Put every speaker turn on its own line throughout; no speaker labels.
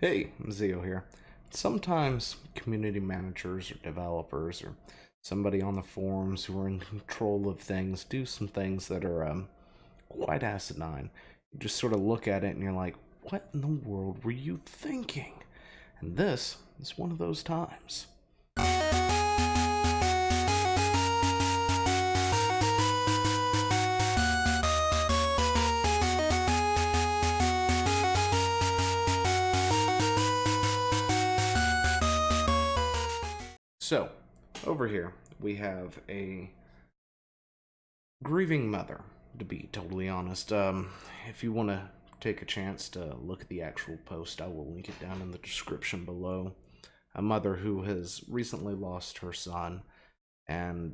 Hey, Zio here. Sometimes community managers or developers or somebody on the forums who are in control of things do some things that are quite asinine. You just sort of look at it and you're like, what in the world were you thinking? And this is one of those times. So, over here, we have a grieving mother, to be totally honest. If you want to take a chance to look at the actual post, I will link it down in the description below. A mother who has recently lost her son, and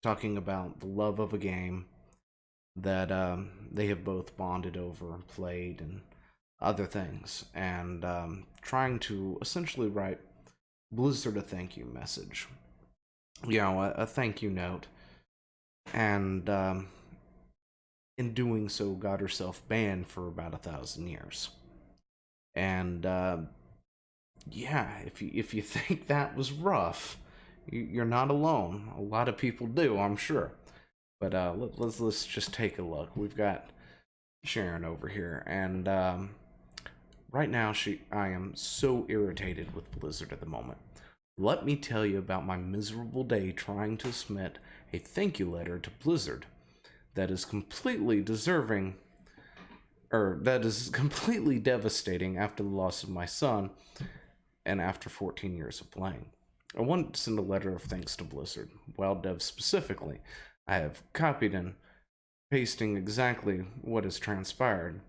talking about the love of a game that they have both bonded over and played and other things, and trying to essentially write Blizzard a thank you message. A thank you note. And in doing so, got herself banned for about 1,000 years. And if you think that was rough, you're not alone. A lot of people do, I'm sure. But let's just take a look. We've got Sharon over here, and right now I am so irritated with Blizzard at the moment. Let me tell you about my miserable day trying to submit a thank you letter to Blizzard that is completely completely devastating after the loss of my son and after 14 years of playing. I wanted to send a letter of thanks to Blizzard, WoW devs specifically. I have copied and pasting exactly what has transpired.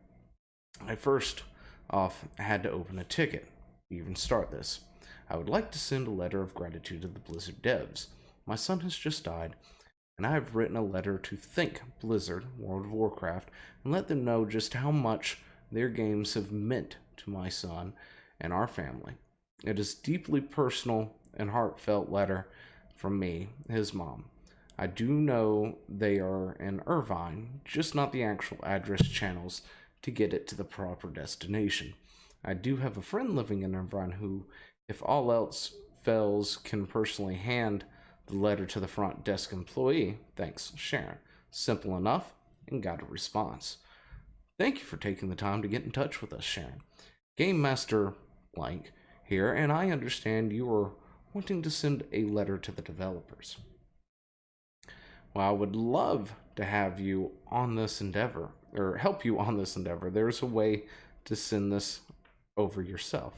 I first off had to open a ticket to even start this. I would like to send a letter of gratitude to the Blizzard devs. My son has just died, and I have written a letter to thank Blizzard, World of Warcraft, and let them know just how much their games have meant to my son and our family. It is a deeply personal and heartfelt letter from me, his mom. I do know they are in Irvine, just not the actual address channels to get it to the proper destination. I do have a friend living in Irvine who, if all else fails, can personally hand the letter to the front desk employee. Thanks, Sharon. Simple enough, and got a response. Thank you for taking the time to get in touch with us, Sharon. Game Master Blank here, and I understand you are wanting to send a letter to the developers. Well, I would love to have you on this endeavor, or help you on this endeavor. There's a way to send this over yourself.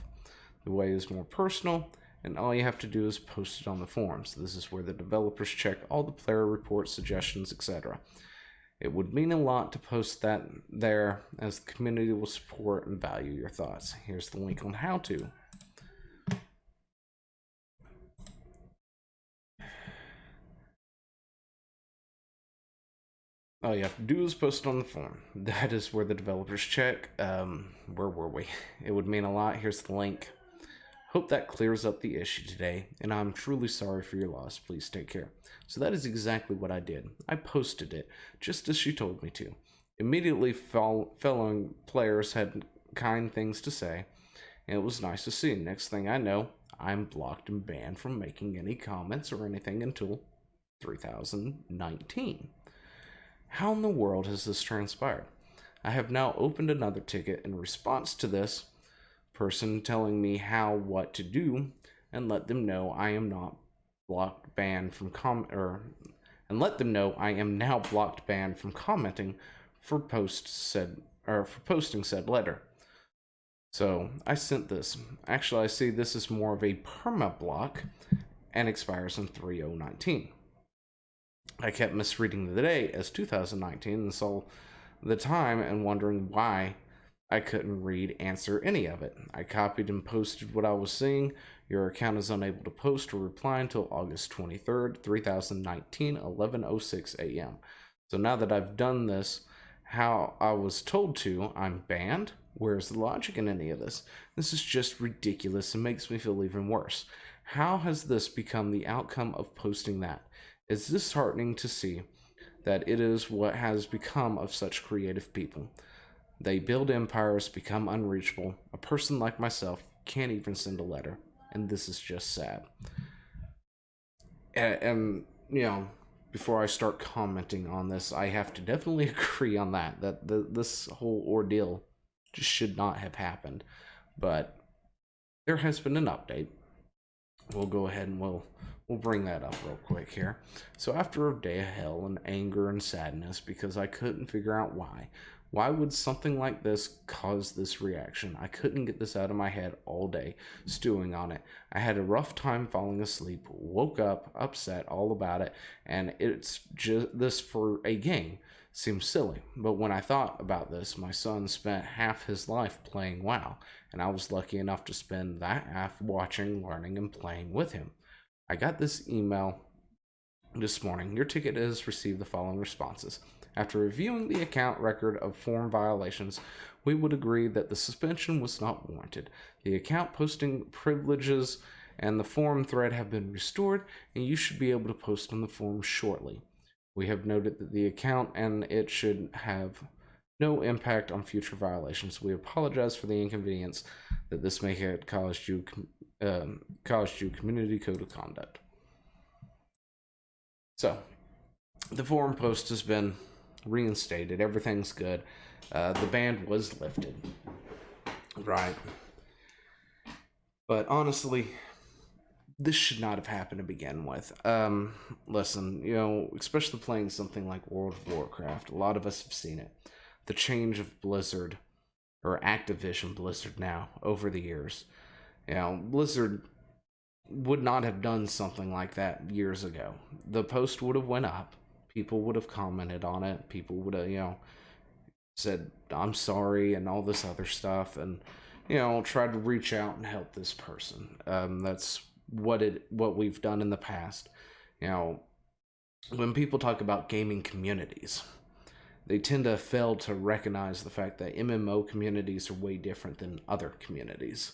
The way is more personal, and all you have to do is post it on the forums. This is where the developers check all the player reports, suggestions, etc. It would mean a lot to post that there, as the community will support and value your thoughts. Here's the link on how to. All you have to do is post it on the forum. That is where the developers check. Where were we? It would mean a lot. Here's the link. Hope that clears up the issue today, and I'm truly sorry for your loss. Please take care. So that is exactly what I did. I posted it, just as she told me to. Immediately, fellow players had kind things to say, and it was nice to see. Next thing I know, I'm blocked and banned from making any comments or anything until 2019. How in the world has this transpired? I have now opened another ticket in response to this person telling me what to do, and let them know I am not blocked banned from I am now blocked banned from commenting for posting said letter. So I sent this. Actually, I see this is more of a perma block and expires in 3019. I kept misreading the date as 2019 and saw the time and wondering why I couldn't answer any of it. I copied and posted what I was seeing. Your account is unable to post or reply until August 23rd, 2019, 11:06 a.m. So now that I've done this, how I was told to, I'm banned? Where's the logic in any of this? This is just ridiculous and makes me feel even worse. How has this become the outcome of posting that? It's disheartening to see that it is what has become of such creative people. They build empires, become unreachable. A person like myself can't even send a letter, and this is just sad. And you know, before I start commenting on this, I have to definitely agree on that this whole ordeal just should not have happened. But there has been an update. We'll go ahead and we'll bring that up real quick here. So after a day of hell and anger and sadness because I couldn't figure out why would something like this cause this reaction? I couldn't get this out of my head all day, stewing on it. I had a rough time falling asleep, woke up upset all about it, and it's just this for a game seems silly. But when I thought about this, my son spent half his life playing WoW, and I was lucky enough to spend that half watching, learning, and playing with him. I got this email this morning. Your ticket has received the following responses. After reviewing the account record of form violations, we would agree that the suspension was not warranted. The account posting privileges and the forum thread have been restored, and you should be able to post on the forum shortly. We have noted that the account and it should have no impact on future violations. We apologize for the inconvenience that this may have caused you community code of conduct. So, the forum post has been reinstated. Everything's good. The ban was lifted. Right. But honestly, this should not have happened to begin with. Listen, you know, especially playing something like World of Warcraft, a lot of us have seen it. The change of Blizzard, or Activision Blizzard now, over the years. You know, Blizzard would not have done something like that years ago. The post would have went up. People would have commented on it. People would have, you know, said, I'm sorry, and all this other stuff, and, you know, tried to reach out and help this person. That's what we've done in the past. You know, when people talk about gaming communities, they tend to fail to recognize the fact that MMO communities are way different than other communities.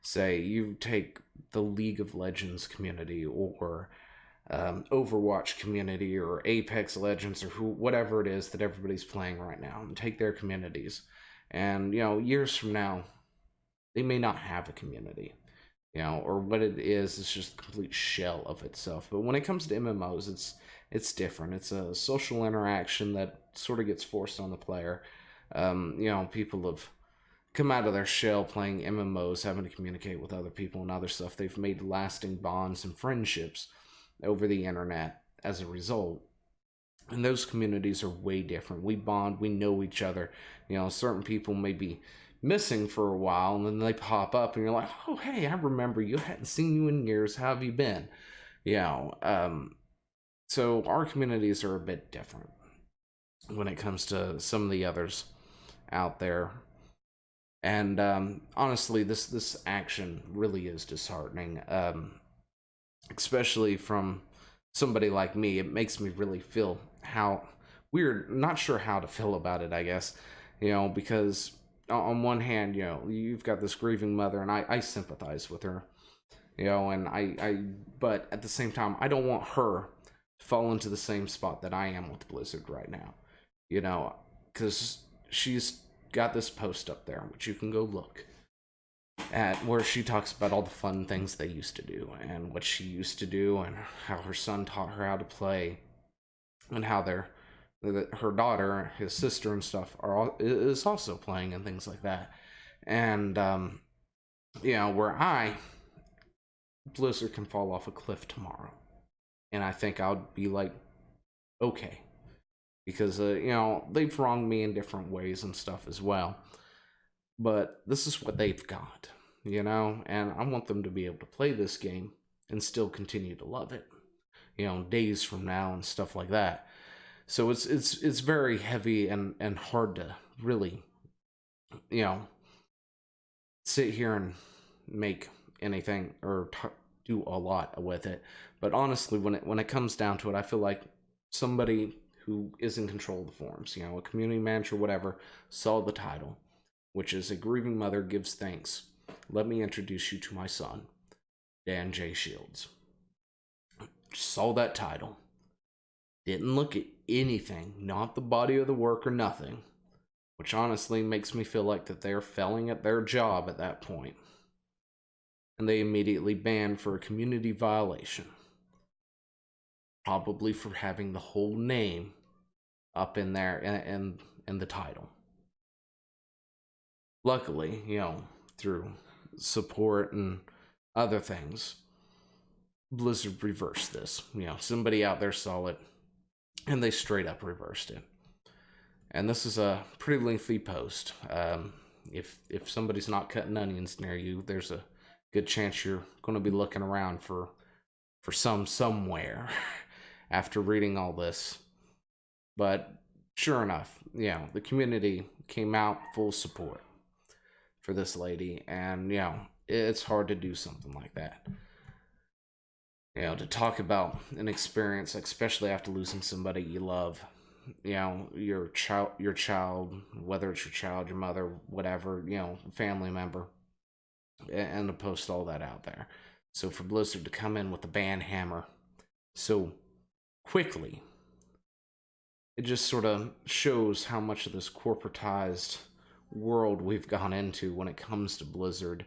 Say, you take the League of Legends community, or Overwatch community, or Apex Legends, or whatever it is that everybody's playing right now, and take their communities, and, you know, years from now, they may not have a community, you know, or what it is just a complete shell of itself. But when it comes to MMOs, it's different. It's a social interaction that sort of gets forced on the player. You know, people have come out of their shell playing MMOs, having to communicate with other people and other stuff. They've made lasting bonds and friendships over the internet as a result. And those communities are way different. We bond, we know each other. You know, certain people may be missing for a while, and then they pop up, and you're like, oh, hey, I remember you. Hadn't seen you in years. How have you been? You know, so our communities are a bit different when it comes to some of the others out there. And honestly, this action really is disheartening, especially from somebody like me. It makes me really feel how weird, not sure how to feel about it, I guess, you know, because on one hand, you know, you've got this grieving mother, and I sympathize with her, you know, and but at the same time, I don't want her to fall into the same spot that I am with Blizzard right now, you know, because she's got this post up there, which you can go look at, where she talks about all the fun things they used to do, and what she used to do, and how her son taught her how to play, and how her daughter, his sister and stuff is also playing, and things like that. And you know, where Blizzard can fall off a cliff tomorrow, and I think I'll be like, okay, because you know, they've wronged me in different ways and stuff as well, but this is what they've got, you know, and I want them to be able to play this game and still continue to love it, you know, days from now and stuff like that. So it's very heavy and hard to really, you know, sit here and make anything or do a lot with it. But honestly, when it comes down to it, I feel like somebody who is in control of the forums, you know, a community manager, whatever, saw the title, which is A Grieving Mother Gives Thanks. Let me introduce you to my son, Dan J. Shields. Saw that title. Didn't look at anything, not the body of the work or nothing, which honestly makes me feel like that they're failing at their job at that point. And they immediately banned for a community violation, probably for having the whole name up in there and in the title. Luckily, through support and other things, Blizzard reversed this. Somebody out there saw it, and they straight up reversed it. And this is a pretty lengthy post. If somebody's not cutting onions near you, there's a good chance you're going to be looking around for somewhere after reading all this. But sure enough, the community came out full support for this lady, and it's hard to do something like that. To talk about an experience, especially after losing somebody you love, your child, whether it's your child, your mother, whatever, family member, and to post all that out there. So for Blizzard to come in with the ban hammer so quickly, it just sort of shows how much of this corporatized world we've gone into when it comes to Blizzard,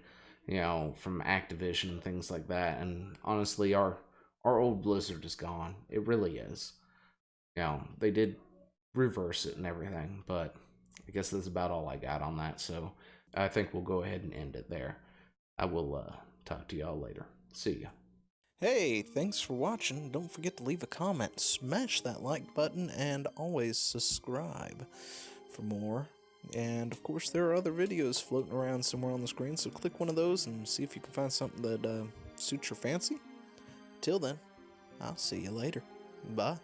from Activision and things like that. And honestly, our old Blizzard is gone. It really is. They did reverse it and everything, but I guess that's about all I got on that. So I think we'll go ahead and end it there. I will talk to y'all later. See ya.
Hey, thanks for watching. Don't forget to leave a comment, smash that like button, and always subscribe for more. And of course, there are other videos floating around somewhere on the screen, so click one of those and see if you can find something that suits your fancy. Till then, I'll see you later. Bye.